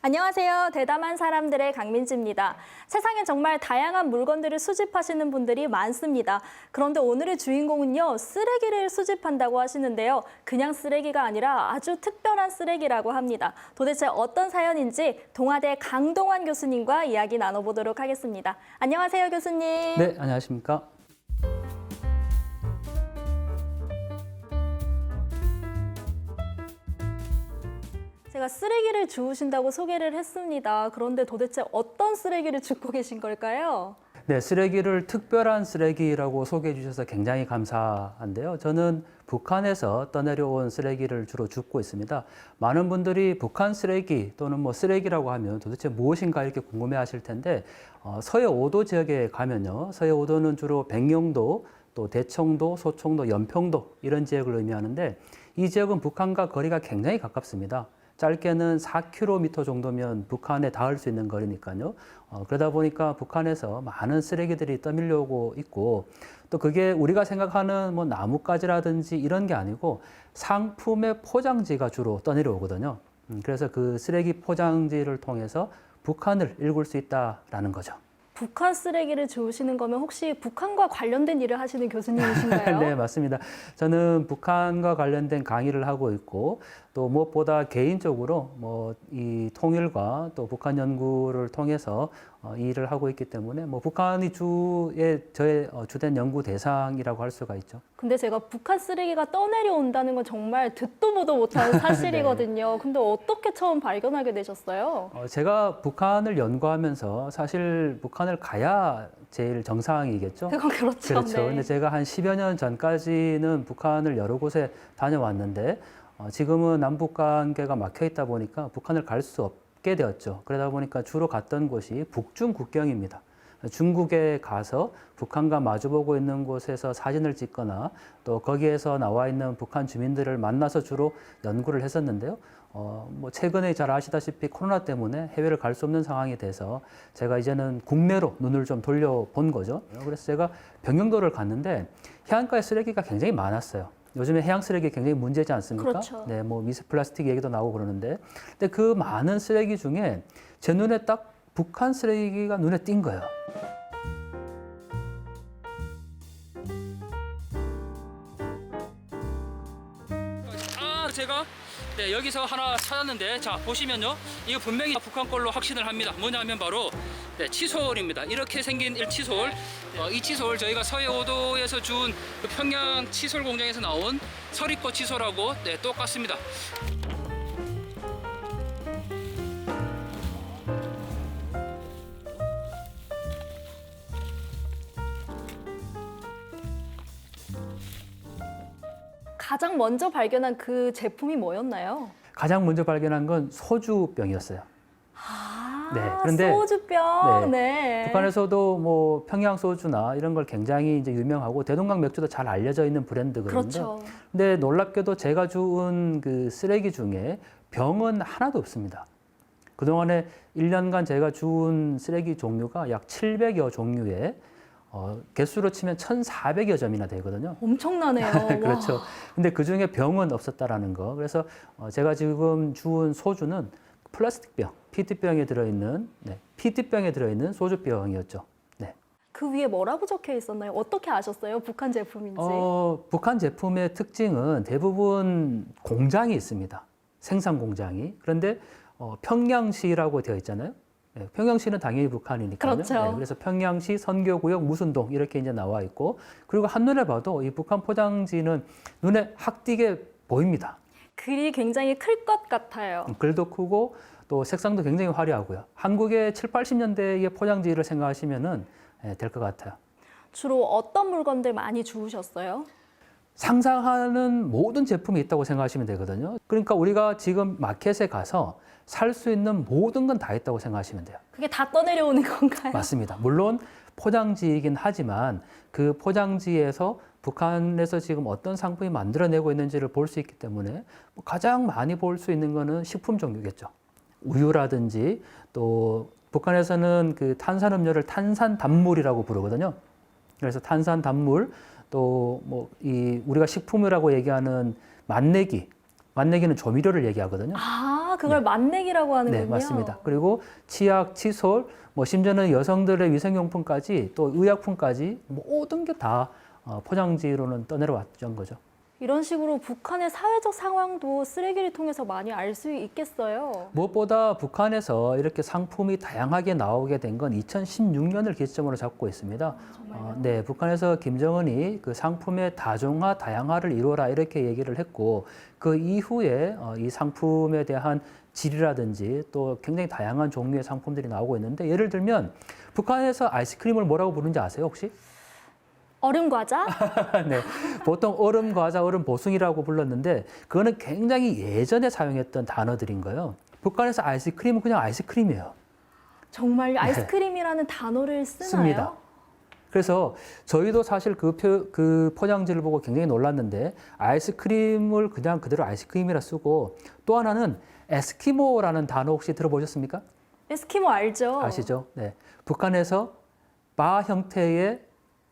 안녕하세요. 대담한 사람들의 강민지입니다. 세상엔 정말 다양한 물건들을 수집하시는 분들이 많습니다. 그런데 오늘의 주인공은요, 쓰레기를 수집한다고 하시는데요. 그냥 쓰레기가 아니라 아주 특별한 쓰레기라고 합니다. 도대체 어떤 사연인지 동아대 강동환 교수님과 이야기 나눠보도록 하겠습니다. 안녕하세요, 교수님. 네, 안녕하십니까? 제가 쓰레기를 주우신다고 소개를 했습니다. 그런데 도대체 어떤 쓰레기를 줍고 계신 걸까요? 네, 쓰레기를 특별한 쓰레기라고 소개해 주셔서 굉장히 감사한데요. 저는 북한에서 떠내려온 쓰레기를 주로 줍고 있습니다. 많은 분들이 북한 쓰레기 또는 뭐 쓰레기라고 하면 도대체 무엇인가 이렇게 궁금해 하실 텐데, 서해 5도 지역에 가면요. 서해 5도는 주로 백령도, 또 대청도, 소청도, 연평도 이런 지역을 의미하는데, 이 지역은 북한과 거리가 굉장히 가깝습니다. 짧게는 4km 정도면 북한에 닿을 수 있는 거리니까요. 그러다 보니까 북한에서 많은 쓰레기들이 떠밀려오고 있고, 또 그게 우리가 생각하는 뭐 나뭇가지라든지 이런 게 아니고 상품의 포장지가 주로 떠내려오거든요. 그래서 그 쓰레기 포장지를 통해서 북한을 읽을 수 있다라는 거죠. 북한 쓰레기를 주우시는 거면 혹시 북한과 관련된 일을 하시는 교수님이신가요? 네, 맞습니다. 저는 북한과 관련된 강의를 하고 있고, 또 무엇보다 개인적으로 뭐 이 통일과 또 북한 연구를 통해서 이 일을 하고 있기 때문에 뭐 북한이 저의 주된 연구 대상이라고 할 수가 있죠. 근데 제가 북한 쓰레기가 떠내려온다는 건 정말 듣도 보도 못한 사실이거든요. 근데 어떻게 처음 발견하게 되셨어요? 제가 북한을 연구하면서 사실 북한을 가야 제일 정상이겠죠. 그건 그렇죠. 그렇죠. 네. 근데 제가 한 10여 년 전까지는 북한을 여러 곳에 다녀왔는데, 지금은 남북 관계가 막혀 있다 보니까 북한을 갈 수 없게 되었죠. 그러다 보니까 주로 갔던 곳이 북중 국경입니다. 중국에 가서 북한과 마주보고 있는 곳에서 사진을 찍거나 또 거기에서 나와 있는 북한 주민들을 만나서 주로 연구를 했었는데요. 뭐 최근에 잘 아시다시피 코로나 때문에 해외를 갈 수 없는 상황이 돼서 제가 이제는 국내로 눈을 좀 돌려본 거죠. 그래서 제가 병영도를 갔는데 해안가에 쓰레기가 굉장히 많았어요. 요즘에 해양 쓰레기 굉장히 문제지 않습니까? 그렇죠. 네, 뭐 미세 플라스틱 얘기도 나오고 그러는데, 근데 그 많은 쓰레기 중에 제 눈에 딱 북한 쓰레기가 눈에 띈 거예요. 제가 여기서 하나 찾았는데, 자 보시면요, 이거 분명히 북한 걸로 확신을 합니다. 뭐냐면 바로 칫솔입니다. 이렇게 생긴 칫솔. 이 칫솔 저희가 서해 5도에서 준 그 평양 칫솔 공장에서 나온 서리꽃 칫솔하고 똑같습니다. 가장 먼저 발견한 그 제품이 뭐였나요? 가장 먼저 발견한 건 소주병이었어요. 아, 네, 그런데 소주병. 네, 네. 북한에서도 뭐 평양 소주나 이런 걸 굉장히 이제 유명하고 대동강 맥주도 잘 알려져 있는 브랜드거든요. 그렇죠. 근데 놀랍게도 제가 주운 그 쓰레기 중에 병은 하나도 없습니다. 그동안에 1년간 제가 주운 쓰레기 종류가 약 700여 종류에 개수로 치면 1,400여 점이나 되거든요. 엄청나네요. 그렇죠. 와. 근데 그 중에 병은 없었다라는 거. 그래서 제가 지금 주운 소주는 플라스틱병, PET병에 들어있는, PET병에 들어있는 소주병이었죠. 네. 그 위에 뭐라고 적혀 있었나요? 어떻게 아셨어요? 북한 제품인지. 북한 제품의 특징은 대부분 공장이 있습니다. 생산 공장이. 그런데 평양시라고 되어 있잖아요. 네, 평양시는 당연히 북한이니까요. 그렇죠. 네, 그래서 평양시 선교구역 무순동 이렇게 이제 나와 있고, 그리고 한눈에 봐도 이 북한 포장지는 눈에 확 띄게 보입니다. 글이 굉장히 클 것 같아요. 글도 크고 또 색상도 굉장히 화려하고요. 한국의 7, 80년대의 포장지를 생각하시면은 될 것 같아요. 주로 어떤 물건들 많이 주우셨어요? 상상하는 모든 제품이 있다고 생각하시면 되거든요. 그러니까 우리가 지금 마켓에 가서 살 수 있는 모든 건 다 있다고 생각하시면 돼요. 그게 다 떠내려오는 건가요? 맞습니다. 물론 포장지이긴 하지만 그 포장지에서 북한에서 지금 어떤 상품이 만들어내고 있는지를 볼 수 있기 때문에 가장 많이 볼 수 있는 거는 식품 종류겠죠. 우유라든지, 또 북한에서는 그 탄산음료를 탄산단물이라고 부르거든요. 그래서 탄산단물, 또 뭐 이 우리가 식품이라고 얘기하는 맛내기, 맛내기는 조미료를 얘기하거든요. 아, 그걸 맛내기라고 하는군요. 네, 맞습니다. 그리고 치약, 칫솔, 뭐 심지어는 여성들의 위생용품까지 또 의약품까지 모든 게 다 포장지로는 떠내려왔던 거죠. 이런 식으로 북한의 사회적 상황도 쓰레기를 통해서 많이 알 수 있겠어요. 무엇보다 북한에서 이렇게 상품이 다양하게 나오게 된 건 2016년을 기점으로 잡고 있습니다. 네, 북한에서 김정은이 그 상품의 다종화, 다양화를 이루어라 이렇게 얘기를 했고 그 이후에 이 상품에 대한 질이라든지 또 굉장히 다양한 종류의 상품들이 나오고 있는데 예를 들면 북한에서 아이스크림을 뭐라고 부르는지 아세요 혹시? 얼음 과자? 네, 보통 얼음 과자, 얼음 보숭이라고 불렀는데 그거는 굉장히 예전에 사용했던 단어들인 거예요. 북한에서 아이스크림은 그냥 아이스크림이에요. 정말 아이스크림이라는 단어를 쓰나요? 씁니다. 그래서 저희도 사실 그 포장지를 보고 굉장히 놀랐는데 아이스크림을 그냥 그대로 아이스크림이라 쓰고 또 하나는 에스키모라는 단어 혹시 들어보셨습니까? 에스키모 알죠? 아시죠? 네, 북한에서 바 형태의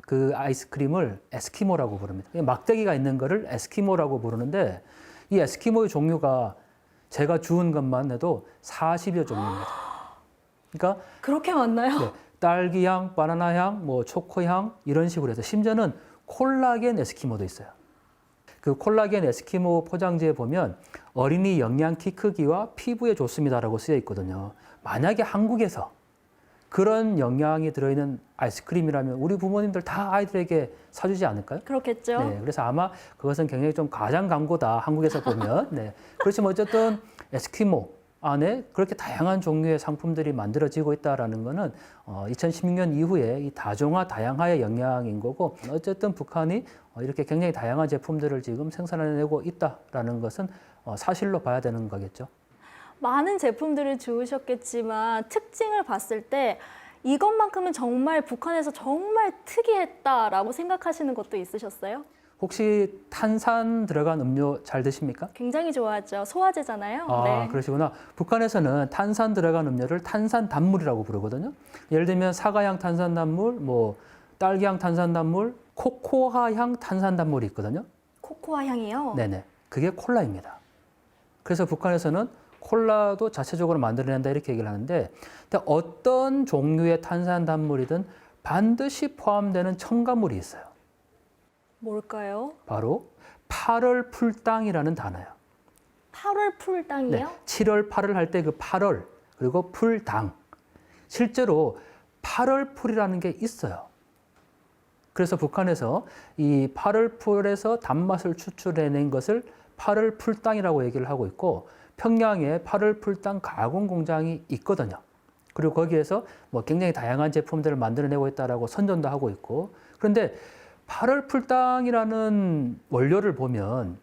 그 아이스크림을 에스키모라고 부릅니다. 막대기가 있는 거를 에스키모라고 부르는데 이 에스키모의 종류가 제가 주운 것만 해도 40여 종류입니다. 그러니까 그렇게 많나요? 네, 딸기향, 바나나향, 뭐 초코향 이런 식으로 해서 심지어는 콜라겐 에스키모도 있어요. 그 콜라겐 에스키모 포장지에 보면 어린이 영양 키 크기와 피부에 좋습니다라고 쓰여 있거든요. 만약에 한국에서 그런 영양이 들어있는 아이스크림이라면 우리 부모님들 다 아이들에게 사주지 않을까요? 그렇겠죠. 네, 그래서 아마 그것은 굉장히 좀 과장 광고다 한국에서 보면. 네, 그렇지만 어쨌든 에스키모 안에 그렇게 다양한 종류의 상품들이 만들어지고 있다라는 것은 2016년 이후에 이 다종화, 다양화의 영향인 거고 어쨌든 북한이 이렇게 굉장히 다양한 제품들을 지금 생산해내고 있다라는 것은 사실로 봐야 되는 거겠죠. 많은 제품들을 주우셨겠지만 특징을 봤을 때 이것만큼은 정말 북한에서 정말 특이했다라고 생각하시는 것도 있으셨어요? 혹시 탄산 들어간 음료 잘 드십니까? 굉장히 좋아하죠. 소화제잖아요. 아, 네. 그러시구나. 북한에서는 탄산 들어간 음료를 탄산단물이라고 부르거든요. 예를 들면 사과향 탄산단물, 뭐 딸기향 탄산단물, 코코아향 탄산단물이 있거든요. 코코아 향이요? 네네. 그게 콜라입니다. 그래서 북한에서는 콜라도 자체적으로 만들어낸다 이렇게 얘기를 하는데 근데 어떤 종류의 탄산단물이든 반드시 포함되는 첨가물이 있어요. 뭘까요? 바로 8월 풀당이라는 단어예요. 8월 풀당이요? 네, 7월 8월 할 때 그 8월 그리고 풀당. 실제로 8월 풀이라는 게 있어요. 그래서 북한에서 이 8월 풀에서 단맛을 추출해낸 것을 8월 풀당이라고 얘기를 하고 있고 평양에 8월 풀당 가공 공장이 있거든요. 그리고 거기에서 뭐 굉장히 다양한 제품들을 만들어내고 있다라고 선전도 하고 있고 그런데 8월 풀당이라는 원료를 보면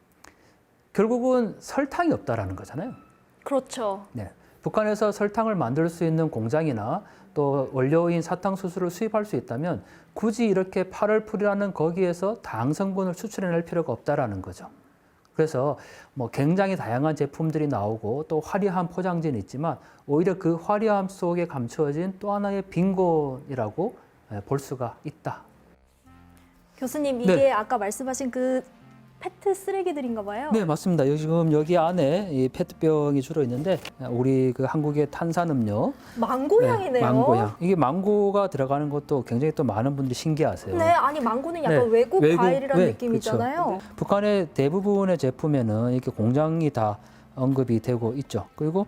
결국은 설탕이 없다라는 거잖아요. 그렇죠. 네. 북한에서 설탕을 만들 수 있는 공장이나 또 원료인 사탕수수를 수입할 수 있다면 굳이 이렇게 8월 풀이라는 거기에서 당 성분을 추출해낼 필요가 없다라는 거죠. 그래서 뭐 굉장히 다양한 제품들이 나오고 또 화려한 포장지는 있지만 오히려 그 화려함 속에 감추어진 또 하나의 빈곤이라고 볼 수가 있다. 교수님, 이게 네. 아까 말씀하신 그 페트 쓰레기들인가 봐요. 네, 맞습니다. 지금 여기 안에 이 페트병이 주로 있는데 우리 그 한국의 탄산음료 망고 향이네요. 망고향. 이게 망고가 들어가는 것도 굉장히 또 많은 분들이 신기하세요. 네, 아니 망고는 약간 네, 외국 과일이라는 네, 느낌이잖아요. 그렇죠. 북한의 대부분의 제품에는 이렇게 공장이 다 언급이 되고 있죠. 그리고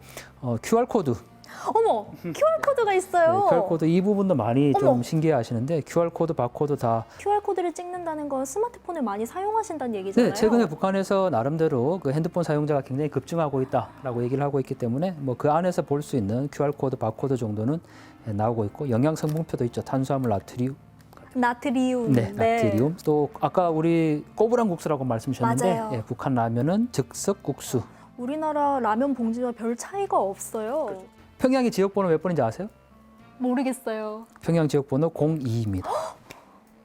QR코드. 어머, QR코드가 있어요. 네, QR코드 이 부분도 많이 어머. 좀 신기해하시는데 QR코드, 바코드 다. QR코드를 찍는다는 건 스마트폰을 많이 사용하신다는 얘기잖아요. 네, 최근에 북한에서 나름대로 그 핸드폰 사용자가 굉장히 급증하고 있다라고 얘기를 하고 있기 때문에 뭐 그 안에서 볼 수 있는 QR코드, 바코드 정도는 나오고 있고 영양 성분표도 있죠. 탄수화물, 나트리움. 나트리움. 네, 나트리움. 또 아까 우리 꼬부랑 국수라고 말씀 주셨는데 맞아요. 예, 북한 라면은 즉석 국수. 우리나라 라면 봉지와 별 차이가 없어요. 평양의 지역번호 몇 번인지 아세요? 모르겠어요. 평양 지역번호 02입니다.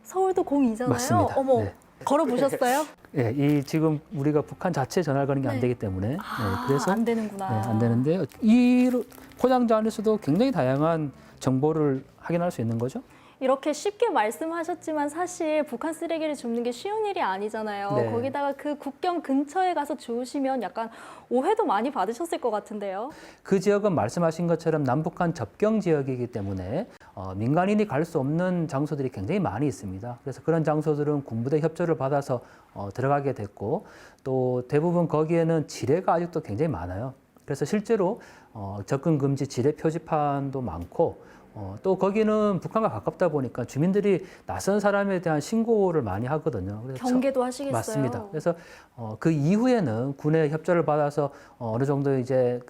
서울도 02잖아요. 맞습니다. 어머, 네. 걸어보셨어요? 예, 이 지금 우리가 북한 자체 전화를 거는 게 안 네. 되기 때문에 아, 그래서 안 되는구나. 네, 안 되는데 이 포장지 안에서도 굉장히 다양한 정보를 확인할 수 있는 거죠. 이렇게 쉽게 말씀하셨지만 사실 북한 쓰레기를 줍는 게 쉬운 일이 아니잖아요. 네. 거기다가 그 국경 근처에 가서 주우시면 약간 오해도 많이 받으셨을 것 같은데요. 그 지역은 말씀하신 것처럼 남북한 접경 지역이기 때문에 민간인이 갈 수 없는 장소들이 굉장히 많이 있습니다. 그래서 그런 장소들은 군부대 협조를 받아서 들어가게 됐고 또 대부분 거기에는 지뢰가 아직도 굉장히 많아요. 그래서 실제로 접근 금지 지뢰 표지판도 많고 또 거기는 북한과 가깝다 보니까 주민들이 낯선 사람에 대한 신고를 많이 하거든요. 그래서 경계도 하시겠어요. 맞습니다. 그래서 그 이후에는 군의 협조를 받아서 어느 정도 이제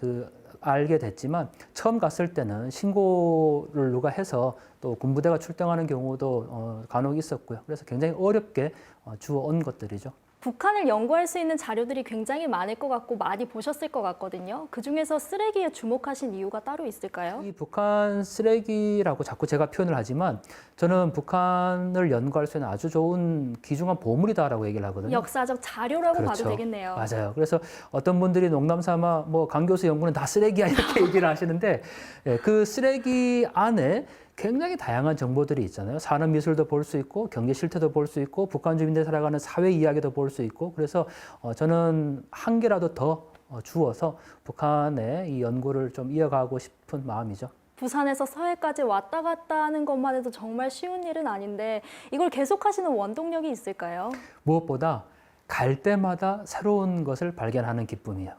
알게 됐지만 처음 갔을 때는 신고를 누가 해서 또 군부대가 출동하는 경우도 간혹 있었고요. 그래서 굉장히 어렵게 주워온 것들이죠. 북한을 연구할 수 있는 자료들이 굉장히 많을 것 같고 많이 보셨을 것 같거든요. 그중에서 쓰레기에 주목하신 이유가 따로 있을까요? 이 북한 쓰레기라고 자꾸 제가 표현을 하지만 저는 북한을 연구할 수 있는 아주 좋은 귀중한 보물이다라고 얘기를 하거든요. 역사적 자료라고 봐도 그렇죠. 되겠네요. 맞아요. 그래서 어떤 분들이 농담삼아 뭐 강 교수 연구는 다 쓰레기야 이렇게 얘기를 하시는데 그 쓰레기 안에 굉장히 다양한 정보들이 있잖아요. 산업미술도 볼 수 있고 경제 실태도 볼 수 있고 북한 주민들이 살아가는 사회 이야기도 볼 수 있고 그래서 저는 한 개라도 더 주어서 북한의 이 연구를 좀 이어가고 싶은 마음이죠. 부산에서 서해까지 왔다 갔다 하는 것만 해도 정말 쉬운 일은 아닌데 이걸 계속하시는 원동력이 있을까요? 무엇보다 갈 때마다 새로운 것을 발견하는 기쁨이에요.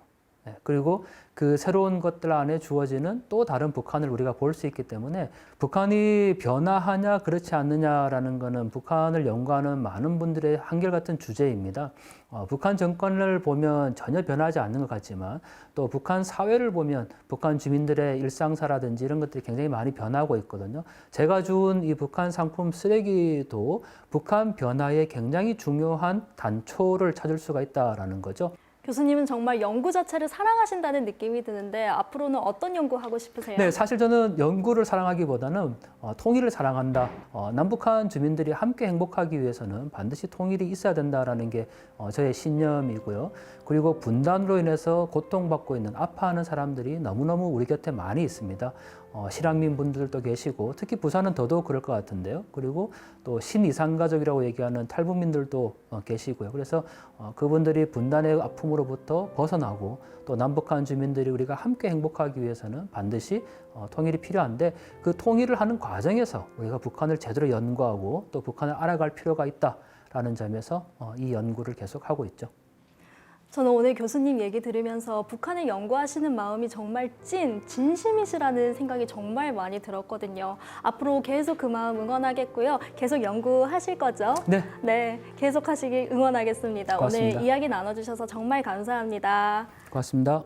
네, 그리고 그 새로운 것들 안에 주어지는 또 다른 북한을 우리가 볼 수 있기 때문에 북한이 변화하냐 그렇지 않느냐라는 거는 북한을 연구하는 많은 분들의 한결같은 주제입니다. 북한 정권을 보면 전혀 변하지 않는 것 같지만 또 북한 사회를 보면 북한 주민들의 일상사라든지 이런 것들이 굉장히 많이 변하고 있거든요. 제가 준 이 북한 상품 쓰레기도 북한 변화에 굉장히 중요한 단초를 찾을 수가 있다라는 거죠. 교수님은 정말 연구 자체를 사랑하신다는 느낌이 드는데 앞으로는 어떤 연구하고 싶으세요? 네, 사실 저는 연구를 사랑하기보다는 통일을 사랑한다. 남북한 주민들이 함께 행복하기 위해서는 반드시 통일이 있어야 된다라는 게 저의 신념이고요. 그리고 분단으로 인해서 고통받고 있는 아파하는 사람들이 너무너무 우리 곁에 많이 있습니다. 실향민 분들도 계시고 특히 부산은 더더욱 그럴 것 같은데요. 그리고 또 신이산가족이라고 얘기하는 탈북민들도 계시고요. 그래서 그분들이 분단의 아픔으로부터 벗어나고 또 남북한 주민들이 우리가 함께 행복하기 위해서는 반드시 통일이 필요한데 그 통일을 하는 과정에서 우리가 북한을 제대로 연구하고 또 북한을 알아갈 필요가 있다라는 점에서 이 연구를 계속하고 있죠. 저는 오늘 교수님 얘기 들으면서 북한을 연구하시는 마음이 정말 진심이시라는 생각이 정말 많이 들었거든요. 앞으로 계속 그 마음 응원하겠고요. 계속 연구하실 거죠? 네. 네, 계속 하시길 응원하겠습니다. 고맙습니다. 오늘 이야기 나눠주셔서 정말 감사합니다. 고맙습니다.